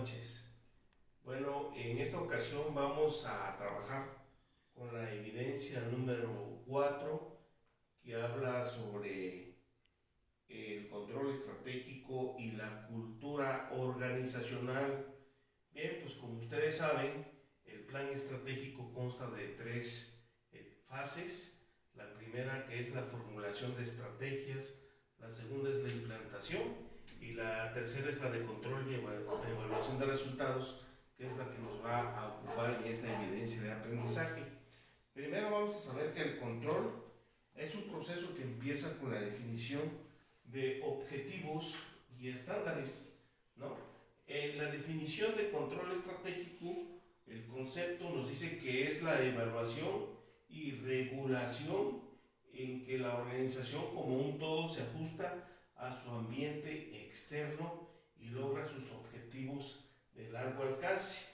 noches. Bueno, en esta ocasión vamos a trabajar con la evidencia número 4 que habla sobre el control estratégico y la cultura organizacional. Bien, pues como ustedes saben, el plan estratégico consta de tres fases. La primera, que es la formulación de estrategias, la segunda es la implantación y la tercera es la de control y evaluación de resultados, que es la que nos va a ocupar en esta evidencia de aprendizaje. Primero vamos a saber que el control es un proceso que empieza con la definición de objetivos y estándares, ¿no? En la definición de control estratégico, el concepto nos dice que es la evaluación y regulación en que la organización como un todo se ajusta a su ambiente externo y logra sus objetivos de largo alcance.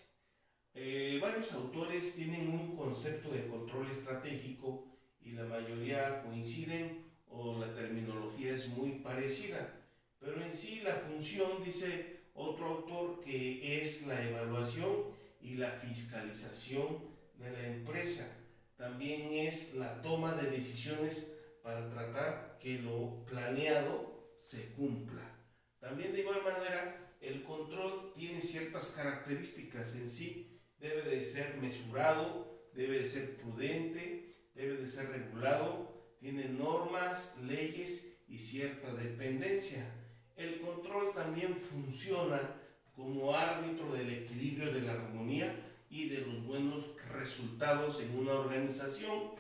Varios autores tienen un concepto de control estratégico y la mayoría coinciden o la terminología es muy parecida, pero en sí la función, dice otro autor, que es la evaluación y la fiscalización de la empresa. También es la toma de decisiones para tratar que lo planeado se cumpla. También de igual manera, el control tiene ciertas características en sí. Debe de ser mesurado, debe de ser prudente, debe de ser regulado, tiene normas, leyes y cierta dependencia. El control también funciona como árbitro del equilibrio, de la armonía y de los buenos resultados en una organización.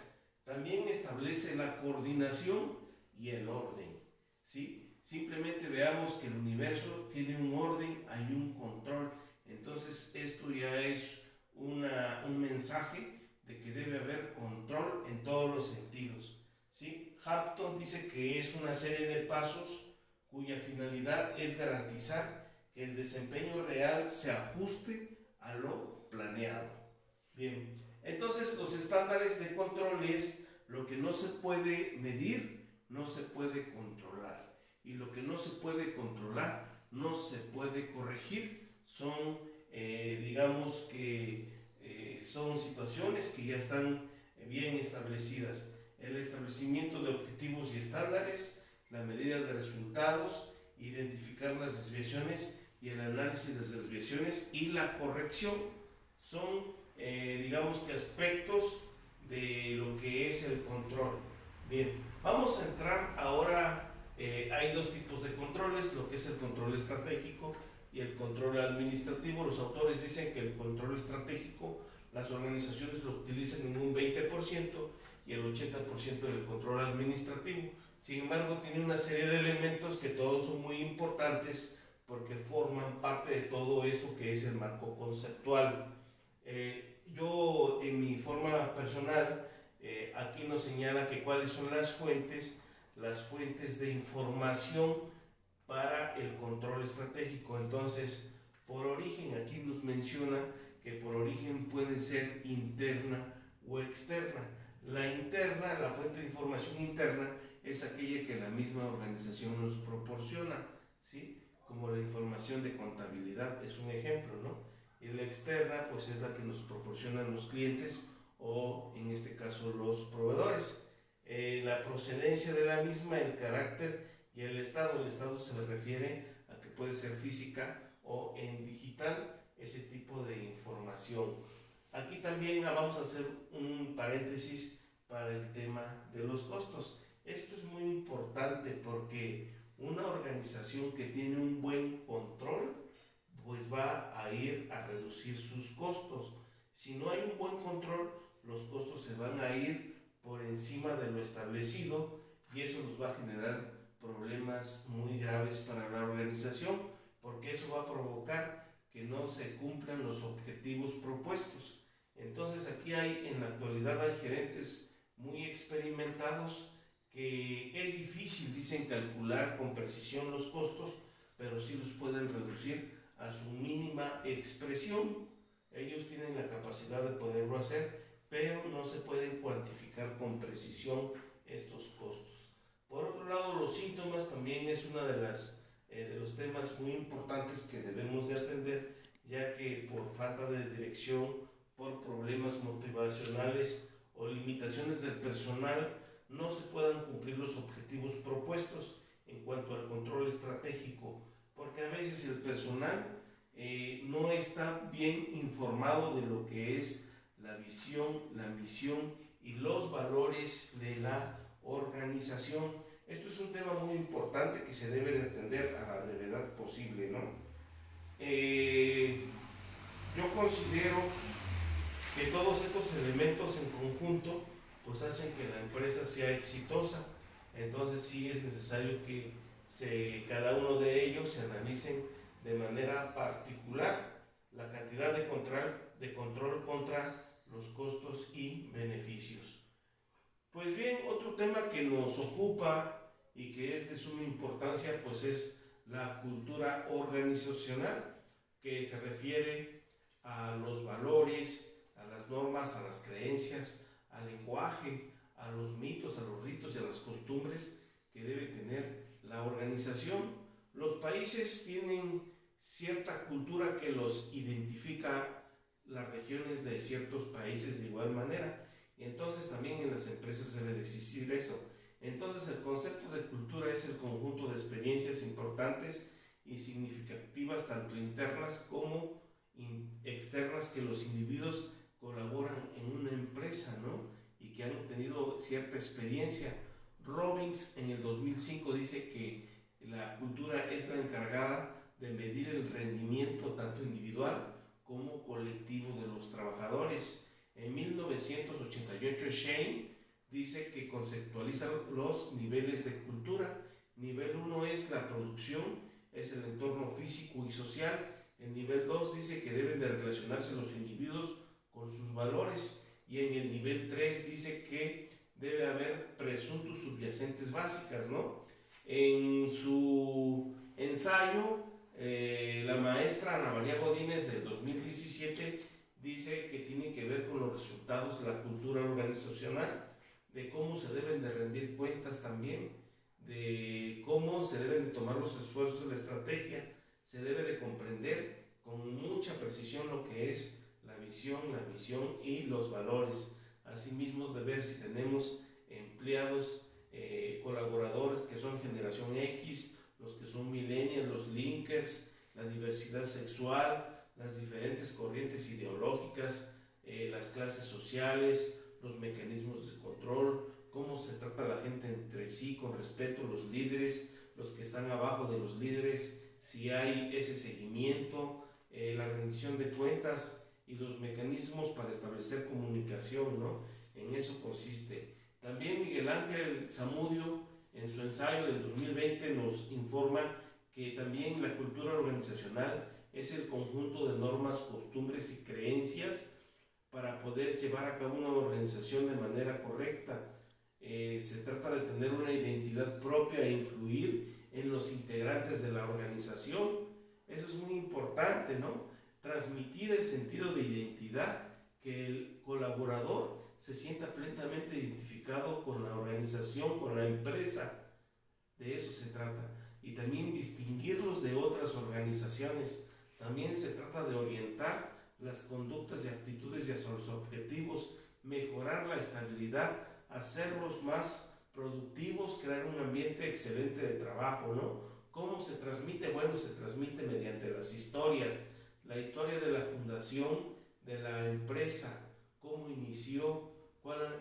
También establece la coordinación y el orden, ¿sí? Simplemente veamos que el universo tiene un orden, hay un control. Entonces esto ya es un mensaje de que debe haber control en todos los sentidos, ¿sí? Hampton dice que es una serie de pasos cuya finalidad es garantizar que el desempeño real se ajuste a lo planeado. Bien, entonces los estándares de control es lo que no se puede medir, no se puede controlar, y lo que no se puede controlar no se puede corregir. Son digamos que son situaciones que ya están bien establecidas. El establecimiento de objetivos y estándares, la medida de resultados, identificar las desviaciones y el análisis de las desviaciones y la corrección son digamos que aspectos de lo que es el control. Bien, vamos a entrar ahora. Hay dos tipos de controles, lo que es el control estratégico y el control administrativo. Los autores dicen que el control estratégico las organizaciones lo utilizan en un 20% y el 80% del control administrativo. Sin embargo, tiene una serie de elementos que todos son muy importantes porque forman parte de todo esto que es el marco conceptual. Yo en mi forma personal, aquí nos señala que cuáles son las fuentes de información para el control estratégico. Entonces, por origen, aquí nos menciona que por origen puede ser interna o externa. La interna, la fuente de información interna, es aquella que la misma organización nos proporciona, ¿sí? Como la información de contabilidad es un ejemplo, ¿no? Y la externa, pues es la que nos proporcionan los clientes o en este caso los proveedores. La procedencia de la misma, el carácter y el estado. El estado se le refiere a que puede ser física o en digital, ese tipo de información. Aquí también vamos a hacer un paréntesis para el tema de los costos. Esto es muy importante porque una organización que tiene un buen control pues va a ir a reducir sus costos. Si no hay un buen control, los costos se van a ir por encima de lo establecido y eso nos va a generar problemas muy graves para la organización, porque eso va a provocar que no se cumplan los objetivos propuestos. Entonces aquí en la actualidad hay gerentes muy experimentados que es difícil, dicen, calcular con precisión los costos, pero sí los pueden reducir a su mínima expresión. Ellos tienen la capacidad de poderlo hacer, pero no se pueden cuantificar con precisión estos costos. Por otro lado, los síntomas también es una de los temas muy importantes que debemos de atender, que por falta de dirección, por problemas motivacionales o limitaciones del personal, no se puedan cumplir los objetivos propuestos en cuanto al control estratégico, porque a veces el personal no está bien informado de lo que es la visión, la misión y los valores de la organización. Esto es un tema muy importante que se debe de atender a la brevedad posible, ¿no? Yo considero que todos estos elementos en conjunto pues hacen que la empresa sea exitosa. Entonces sí es necesario que cada uno de ellos se analicen de manera particular la cantidad de control contra los costos y beneficios. Pues bien, otro tema que nos ocupa y que es de suma importancia pues es la cultura organizacional, que se refiere a los valores, a las normas, a las creencias, al lenguaje, a los mitos, a los ritos y a las costumbres que debe tener la organización. Los países tienen cierta cultura que los identifica, las regiones de ciertos países de igual manera, y entonces también en las empresas debe de existir eso. Entonces el concepto de cultura es el conjunto de experiencias importantes y significativas, tanto internas como externas, que los individuos colaboran en una empresa, ¿no? Y que han tenido cierta experiencia. Robbins en el 2005 dice que la cultura es la encargada de medir el rendimiento tanto individual como colectivo de los trabajadores. En 1988 Shane dice que conceptualiza los niveles de cultura. Nivel 1 es la producción, es el entorno físico y social. El nivel 2 dice que deben de relacionarse los individuos con sus valores, y en el nivel 3 dice que debe haber presuntos subyacentes básicas, ¿no? En su ensayo, la maestra Ana María Godínez del 2017 dice que tiene que ver con los resultados de la cultura organizacional, de cómo se deben de rendir cuentas también, de cómo se deben de tomar los esfuerzos de la estrategia. Se debe de comprender con mucha precisión lo que es la visión, la misión y los valores. Asimismo, de ver si tenemos empleados, colaboradores que son generación X, los que son millennials, los linkers, la diversidad sexual, las diferentes corrientes ideológicas, las clases sociales, los mecanismos de control, cómo se trata la gente entre sí con respeto, los líderes, los que están abajo de los líderes, si hay ese seguimiento, la rendición de cuentas y los mecanismos para establecer comunicación, ¿no? En eso consiste. También Miguel Ángel Zamudio, en su ensayo del 2020, nos informa que también la cultura organizacional es el conjunto de normas, costumbres y creencias para poder llevar a cabo una organización de manera correcta. Se trata de tener una identidad propia e influir en los integrantes de la organización. Eso es muy importante, ¿no? Transmitir el sentido de identidad, que el colaborador se sienta plenamente identificado con la organización, con la empresa. De eso se trata. Y también distinguirlos de otras organizaciones. También se trata de orientar las conductas y actitudes hacia los objetivos, mejorar la estabilidad, hacerlos más productivos, crear un ambiente excelente de trabajo, ¿no? ¿Cómo se transmite? Bueno, se transmite mediante las historias. La historia de la fundación de la empresa, cómo inició,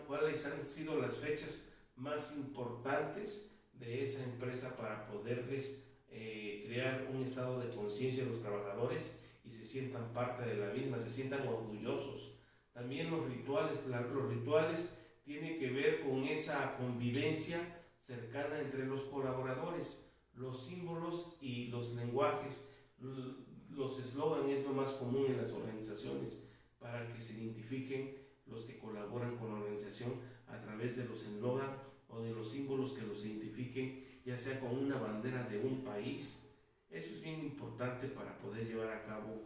cuáles han sido las fechas más importantes de esa empresa para poderles crear un estado de conciencia a los trabajadores y se sientan parte de la misma, se sientan orgullosos. También los rituales tienen que ver con esa convivencia cercana entre los colaboradores, los símbolos y los lenguajes. Los eslóganes es lo más común en las organizaciones para que se identifiquen los que colaboran con la organización a través de los eslóganes o de los símbolos que los identifiquen, ya sea con una bandera de un país. Eso es bien importante para poder llevar a cabo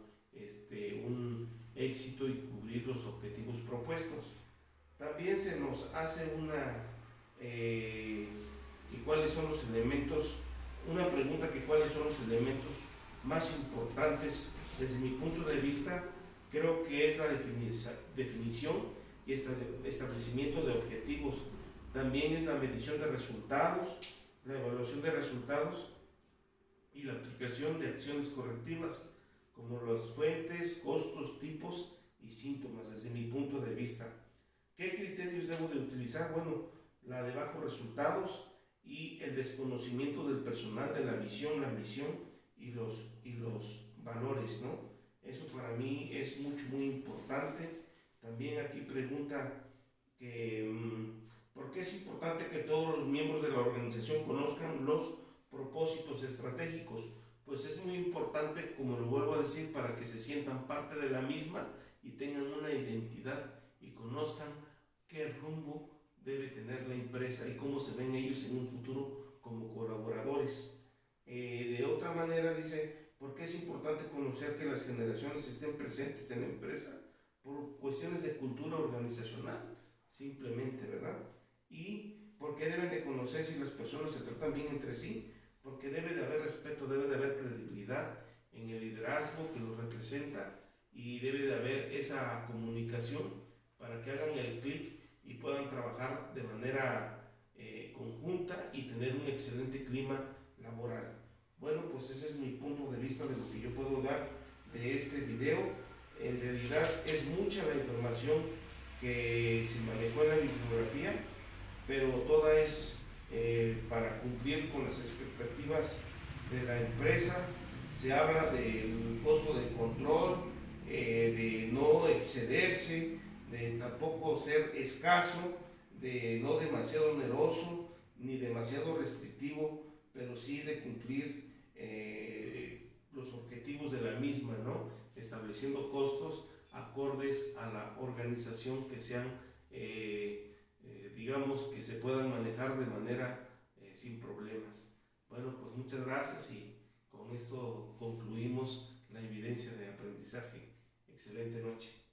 un éxito y cubrir los objetivos propuestos. También se nos hace ¿y cuáles son los elementos? Una pregunta: que cuáles son los elementos más importantes desde mi punto de vista, creo que es la definición y establecimiento de objetivos. También es la medición de resultados, la evaluación de resultados y la aplicación de acciones correctivas, como las fuentes, costos, tipos y síntomas, desde mi punto de vista. ¿Qué criterios debo de utilizar? Bueno, la de bajos resultados y el desconocimiento del personal de la visión, la misión y los valores, ¿no? Eso para mí es muy importante. También aquí pregunta que ¿por qué es importante que todos los miembros de la organización conozcan los propósitos estratégicos? Pues es muy importante, como lo vuelvo a decir, para que se sientan parte de la misma y tengan una identidad y conozcan qué rumbo debe tener la empresa y cómo se ven ellos en un futuro como colaboradores. De otra manera dice, ¿por qué es importante conocer que las generaciones estén presentes en la empresa? Por cuestiones de cultura organizacional, simplemente, ¿verdad? Y ¿por qué deben de conocer si las personas se tratan bien entre sí? Porque debe de haber respeto, debe de haber credibilidad en el liderazgo que los representa y debe de haber esa comunicación para que hagan el clic y puedan trabajar de manera conjunta y tener un excelente clima laboral. Bueno, pues ese es mi punto de vista de lo que yo puedo dar de este video. En realidad es mucha la información que se manejó en la bibliografía, pero toda es para cumplir con las expectativas de la empresa. Se habla del costo de control, de no excederse, de tampoco ser escaso, de no demasiado oneroso ni demasiado restrictivo, pero sí de cumplir los objetivos de la misma, ¿no? Estableciendo costos acordes a la organización que sean, digamos, que se puedan manejar de manera sin problemas. Bueno, pues muchas gracias y con esto concluimos la evidencia de aprendizaje. Excelente noche.